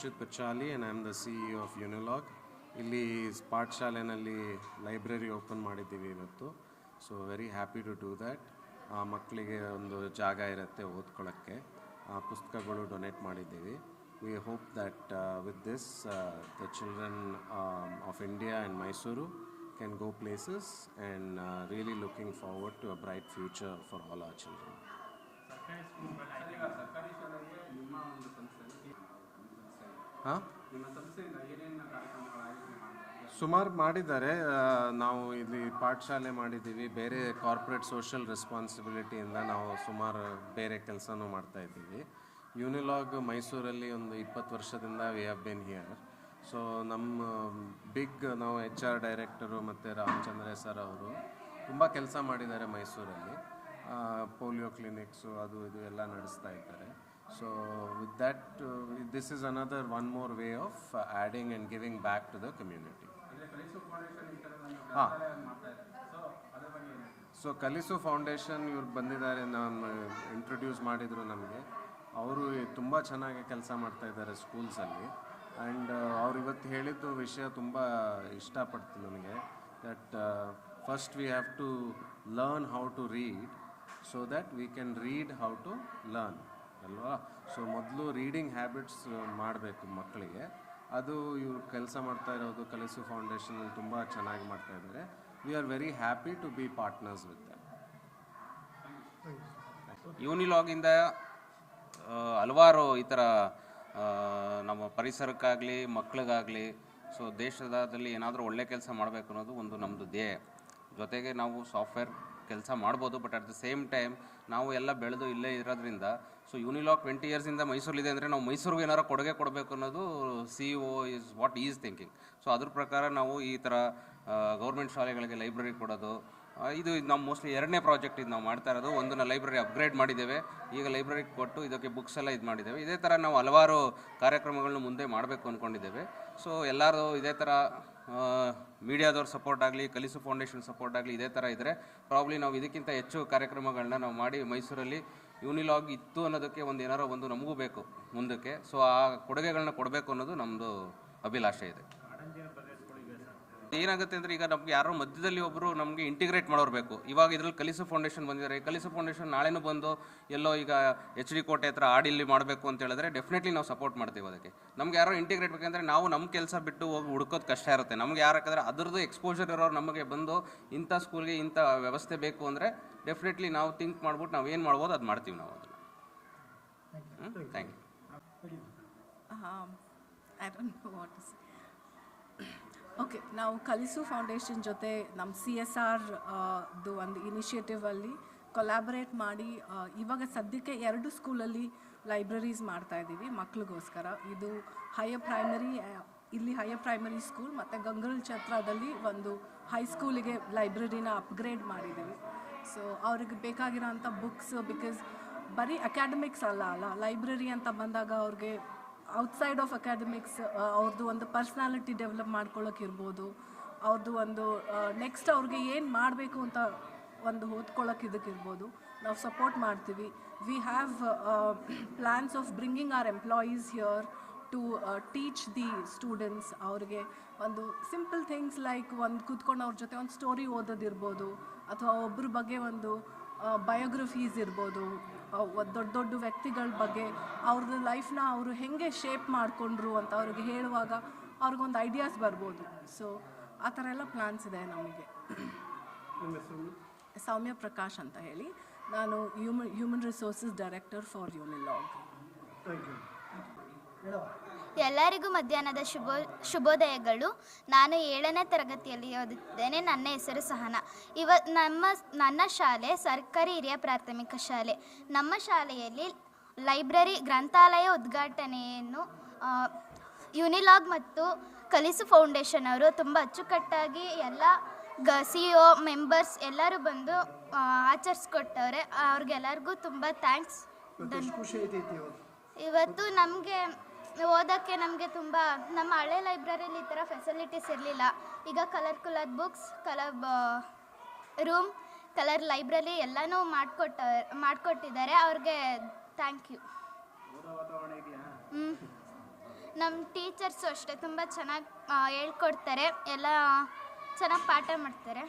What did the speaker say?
Archit Pichali and I am the CEO of Unilog. ಇಲ್ಲಿ ಪಾಠಶಾಲೆಯಲ್ಲಿ library open ಮಾಡಿದ್ದೀವಿ ಇವತ್ತು. So very happy to do that. ಮಕ್ಕಳಿಗೆ ಒಂದು ಜಾಗ ಇರುತ್ತೆ ಓದ್ಕೊಳ್ಳೋಕ್ಕೆ, ಪುಸ್ತಕಗಳು ಡೊನೇಟ್ ಮಾಡಿದ್ದೀವಿ. We hope that with this the children of India and Mysuru can go places and really looking forward to a bright future for all our children. ಸುಮಾರು ಮಾಡಿದ್ದಾರೆ. ನಾವು ಇಲ್ಲಿ ಪಾಠಶಾಲೆ ಮಾಡಿದ್ದೀವಿ, ಬೇರೆ ಕಾರ್ಪೊರೇಟ್ ಸೋಷಿಯಲ್ ರೆಸ್ಪಾನ್ಸಿಬಿಲಿಟಿಯಿಂದ ನಾವು ಸುಮಾರು ಬೇರೆ ಕೆಲಸನೂ ಮಾಡ್ತಾಯಿದ್ದೀವಿ. ಯೂನಿಲಾಗ್ ಮೈಸೂರಲ್ಲಿ ಒಂದು 20 ವರ್ಷದಿಂದ we have been here. So ನಮ್ಮ ನಾವು HR ಡೈರೆಕ್ಟರು ಮತ್ತು ರಾಮಚಂದ್ರ ಸರ್ ಅವರು ತುಂಬ ಕೆಲಸ ಮಾಡಿದ್ದಾರೆ ಮೈಸೂರಲ್ಲಿ. ಪೋಲಿಯೋ ಕ್ಲಿನಿಕ್ಸು ಅದು ಇದು ಎಲ್ಲ ನಡೆಸ್ತಾ ಇದ್ದಾರೆ. So with that this is another one more way of adding and giving back to the community. So Kalisu foundation ಇವ್ರು ಬಂದಿದ್ದಾರೆ, ನಾನು ಇಂಟ್ರೊಡ್ಯೂಸ್ ಮಾಡಿದರು ನಮಗೆ. ಅವರು ತುಂಬ ಚೆನ್ನಾಗಿ ಕೆಲಸ ಮಾಡ್ತಾಯಿದ್ದಾರೆ ಸ್ಕೂಲ್ಸಲ್ಲಿ. ಆ್ಯಂಡ್ ಅವ್ರು ಇವತ್ತು ಹೇಳಿದ್ದು ವಿಷಯ ತುಂಬ ಇಷ್ಟಪಡ್ತು ನನಗೆ. That first we have to learn how to read so that we can read how to learn ಅಲ್ವಾ. ಸೊ ಮೊದಲು ರೀಡಿಂಗ್ ಹ್ಯಾಬಿಟ್ಸ್ ಮಾಡಬೇಕು ಮಕ್ಕಳಿಗೆ. ಅದು ಇವ್ರು ಕೆಲಸ ಮಾಡ್ತಾ ಇರೋದು ಕಲಿಸು ಫೌಂಡೇಶನಲ್ಲಿ ತುಂಬ ಚೆನ್ನಾಗಿ ಮಾಡ್ತಾ ಇದ್ದಾರೆ. We are very happy to be partners with them. ಯೂನಿಲಾಗಿಂದ ಹಲವಾರು ಈ ಥರ ನಮ್ಮ ಪರಿಸರಕ್ಕಾಗಲಿ ಮಕ್ಕಳಿಗಾಗಲಿ ಸೊ ದೇಶದಲ್ಲಿ ಏನಾದರೂ ಒಳ್ಳೆ ಕೆಲಸ ಮಾಡಬೇಕು ಅನ್ನೋದು ಒಂದು ನಮ್ಮದು ಧ್ಯೇಯ. ಜೊತೆಗೆ ನಾವು ಸಾಫ್ಟ್ವೇರ್ ಕೆಲಸ ಮಾಡ್ಬೋದು, but at the same time ನಾವು ಎಲ್ಲ ಬೆಳೆದು ಇಲ್ಲೇ ಇರೋದ್ರಿಂದ ಸೊ ಯೂನಿಲಾಗ್ 20 ಇಯರ್ಸಿಂದ ಮೈಸೂರಿದೆ ಅಂದರೆ ನಾವು ಮೈಸೂರಿಗೆ ಏನಾರು ಕೊಡುಗೆ ಕೊಡಬೇಕು ಅನ್ನೋದು CEO is what is thinking. So ಅದ್ರ ಪ್ರಕಾರ ನಾವು ಈ ಥರ ಗೌರ್ಮೆಂಟ್ ಶಾಲೆಗಳಿಗೆ ಲೈಬ್ರರಿ ಕೊಡೋದು, ಇದು ನಾವು ಮೋಸ್ಟ್ಲಿ 2ನೇ ಪ್ರಾಜೆಕ್ಟ್ ಇದು ನಾವು ಮಾಡ್ತಾ ಇರೋದು. ಒಂದನ್ನು ಲೈಬ್ರರಿ ಅಪ್ಗ್ರೇಡ್ ಮಾಡಿದ್ದೇವೆ, ಈಗ ಲೈಬ್ರರಿಗೆ ಕೊಟ್ಟು ಇದಕ್ಕೆ ಬುಕ್ಸ್ ಎಲ್ಲ ಇದು ಮಾಡಿದ್ದೇವೆ. ಇದೇ ಥರ ನಾವು ಹಲವಾರು ಕಾರ್ಯಕ್ರಮಗಳನ್ನ ಮುಂದೆ ಮಾಡಬೇಕು ಅಂದ್ಕೊಂಡಿದ್ದೇವೆ. ಸೊ ಎಲ್ಲರೂ ಇದೇ ಥರ ಮೀಡಿಯಾದವ್ರ ಸಪೋರ್ಟ್ ಆಗಲಿ, ಕಲಿಸು ಫೌಂಡೇಶನ್ ಸಪೋರ್ಟ್ ಆಗಲಿ, ಇದೇ ಥರ ಇದ್ದರೆ ಪ್ರಾಬ್ಲಿ ನಾವು ಇದಕ್ಕಿಂತ ಹೆಚ್ಚು ಕಾರ್ಯಕ್ರಮಗಳನ್ನ ನಾವು ಮಾಡಿ ಮೈಸೂರಲ್ಲಿ ಯೂನಿಲಾಗ್ ಇತ್ತು ಅನ್ನೋದಕ್ಕೆ ಏನಾರೋ ಒಂದು ನಮಗೂ ಬೇಕು ಮುಂದಕ್ಕೆ. ಸೊ ಆ ಕೊಡುಗೆಗಳನ್ನ ಕೊಡಬೇಕು ಅನ್ನೋದು ನಮ್ಮದು ಅಭಿಲಾಷೆ ಇದೆ. ಏನಾಗುತ್ತೆ ಅಂದರೆ ಈಗ ನಮಗೆ ಯಾರೋ ಮಧ್ಯದಲ್ಲಿ ಒಬ್ಬರು ನಮಗೆ ಇಂಟಿಗ್ರೇಟ್ ಮಾಡೋರು ಬೇಕು. ಇವಾಗ ಇದರಲ್ಲಿ ಕಲಿಸು ಫೌಂಡೇಶನ್ ಬಂದಿದ್ದಾರೆ. ಕಲಿಸು ಫೌಂಡೇಶನ್ ನಾಳೆನೂ ಬಂದು ಎಲ್ಲೋ ಈಗ HD ಕೋಟೆ ಹತ್ರ ಆಡಿಲ್ಲಿ ಮಾಡಬೇಕು ಅಂತ ಹೇಳಿದ್ರೆ ಡೆಫಿನೆಟ್ಲಿ ನಾವು ಸಪೋರ್ಟ್ ಮಾಡ್ತೀವಿ. ಅದಕ್ಕೆ ನಮ್ಗೆ ಯಾರೋ ಇಂಟಿಗ್ರೇಟ್ ಬೇಕಂದರೆ ನಾವು ನಮ್ಮ ಕೆಲಸ ಬಿಟ್ಟು ಹೋಗಿ ಹುಡ್ಕೋದು ಕಷ್ಟ ಇರುತ್ತೆ. ನಮ್ಗೆ ಯಾಕಂದರೆ ಅದರದ್ದು ಎಕ್ಸ್ಪೋಜರ್ ಇರೋರು ನಮಗೆ ಬಂದು ಇಂಥ ಸ್ಕೂಲ್ಗೆ ಇಂಥ ವ್ಯವಸ್ಥೆ ಬೇಕು ಅಂದರೆ ಡೆಫಿನೆಟ್ಲಿ ನಾವು ಥಿಂಕ್ ಮಾಡ್ಬಿಟ್ಟು ನಾವು ಏನು ಮಾಡ್ಬೋದು ಅದು ಮಾಡ್ತೀವಿ ನಾವು ಅದನ್ನು. Thank you. ಓಕೆ, ನಾವು ಕಲಿಸು ಫೌಂಡೇಶನ್ ಜೊತೆ ನಮ್ಮ CSR ಒಂದು ಇನಿಷಿಯೇಟಿವಲ್ಲಿ ಕೊಲ್ಯಾಬರೇಟ್ ಮಾಡಿ ಇವಾಗ ಸದ್ಯಕ್ಕೆ 2 ಸ್ಕೂಲಲ್ಲಿ ಲೈಬ್ರರೀಸ್ ಮಾಡ್ತಾಯಿದ್ದೀವಿ ಮಕ್ಳಿಗೋಸ್ಕರ. ಇದು ಹೈಯರ್ ಪ್ರೈಮರಿ ಸ್ಕೂಲ್ ಮತ್ತು ಗಂಗಲ್ ಛತ್ರದಲ್ಲಿ ಒಂದು ಹೈಸ್ಕೂಲಿಗೆ ಲೈಬ್ರರಿನ ಅಪ್ಗ್ರೇಡ್ ಮಾಡಿದ್ದೀವಿ. ಸೊ ಅವ್ರಿಗೆ ಬೇಕಾಗಿರೋಂಥ ಬುಕ್ಸ್, ಬಿಕಾಸ್ ಬರೀ ಅಕಾಡೆಮಿಕ್ಸ್ ಅಲ್ಲ ಲೈಬ್ರರಿ ಅಂತ ಬಂದಾಗ ಅವ್ರಿಗೆ ಔಟ್ಸೈಡ್ ಆಫ್ ಅಕಾಡೆಮಿಕ್ಸ್ ಅವ್ರದ್ದು ಒಂದು ಪರ್ಸ್ನಾಲಿಟಿ ಡೆವಲಪ್ ಮಾಡ್ಕೊಳ್ಳೋಕ್ಕಿರ್ಬೋದು, ಅವ್ರದ್ದು ಒಂದು ನೆಕ್ಸ್ಟ್ ಅವ್ರಿಗೆ ಏನು ಮಾಡಬೇಕು ಅಂತ ಒಂದು ಓದ್ಕೊಳ್ಳೋಕೆ ಇದಕ್ಕಿರ್ಬೋದು, ನಾವು ಸಪೋರ್ಟ್ ಮಾಡ್ತೀವಿ. We have plans of bringing our employees here to teach the students. ಅವ್ರಿಗೆ ಒಂದು ಸಿಂಪಲ್ ಥಿಂಗ್ಸ್ ಲೈಕ್ ಒಂದು ಕೂತ್ಕೊಂಡು ಅವ್ರ ಜೊತೆ ಒಂದು ಸ್ಟೋರಿ ಓದೋದಿರ್ಬೋದು, ಅಥವಾ ಒಬ್ಬರ ಬಗ್ಗೆ ಒಂದು ಬಯೋಗ್ರಫೀಸ್ ಇರ್ಬೋದು, ದೊಡ್ಡ ವ್ಯಕ್ತಿಗಳ ಬಗ್ಗೆ ಅವ್ರದ್ದು ಲೈಫ್ನ ಅವರು ಹೇಗೆ ಶೇಪ್ ಮಾಡಿಕೊಂಡ್ರು ಅಂತ ಅವ್ರಿಗೆ ಹೇಳುವಾಗ ಅವ್ರಿಗೊಂದು ಐಡಿಯಾಸ್ ಬರ್ಬೋದು. ಸೊ ಆ ಥರ ಎಲ್ಲ ಪ್ಲ್ಯಾನ್ಸ್ ಇದೆ ನಮಗೆ. ಸೌಮ್ಯ ಪ್ರಕಾಶ್ ಅಂತ ಹೇಳಿ, ನಾನು ಹ್ಯೂಮನ್ ರಿಸೋರ್ಸಸ್ ಡೈರೆಕ್ಟರ್ ಫಾರ್ ಯೂನಿಲಾಗ್. ಎಲ್ಲರಿಗೂ ಮಧ್ಯಾಹ್ನದ ಶುಭೋದಯಗಳು. ನಾನು 7ನೇ ತರಗತಿಯಲ್ಲಿ ಓದುತ್ತಿದ್ದೇನೆ. ನನ್ನ ಹೆಸರು ಸಹನಾ. ನನ್ನ ಶಾಲೆ ಸರ್ಕಾರಿ ಹಿರಿಯ ಪ್ರಾಥಮಿಕ ಶಾಲೆ. ನಮ್ಮ ಶಾಲೆಯಲ್ಲಿ ಲೈಬ್ರರಿ ಗ್ರಂಥಾಲಯ ಉದ್ಘಾಟನೆಯನ್ನು ಯೂನಿಲಾಗ್ ಮತ್ತು ಕಲಿಸು ಫೌಂಡೇಶನ್ ಅವರು ತುಂಬ ಅಚ್ಚುಕಟ್ಟಾಗಿ ಎಲ್ಲ CEO ಮೆಂಬರ್ಸ್ ಎಲ್ಲರೂ ಬಂದು ಆಚರಿಸ್ಕೊಟ್ಟವ್ರೆ. ಅವ್ರಿಗೆಲ್ಲರಿಗೂ ತುಂಬ ಥ್ಯಾಂಕ್ಸ್. ಇವತ್ತು ನಮಗೆ ಓದೋಕ್ಕೆ ನಮಗೆ ತುಂಬ, ನಮ್ಮ ಹಳೆ ಲೈಬ್ರರಿಲಿ ಈ ಥರ ಫೆಸಿಲಿಟೀಸ್ ಇರಲಿಲ್ಲ. ಈಗ colour books, colour room, colour library ಎಲ್ಲನೂ ಮಾಡಿಕೊಟ್ಟಿದ್ದಾರೆ. ಅವ್ರಿಗೆ ಥ್ಯಾಂಕ್ ಯು. ನಮ್ಮ ಟೀಚರ್ಸು ಅಷ್ಟೇ ತುಂಬ ಚೆನ್ನಾಗಿ ಹೇಳ್ಕೊಡ್ತಾರೆ, ಎಲ್ಲ ಚೆನ್ನಾಗಿ ಪಾಠ ಮಾಡ್ತಾರೆ.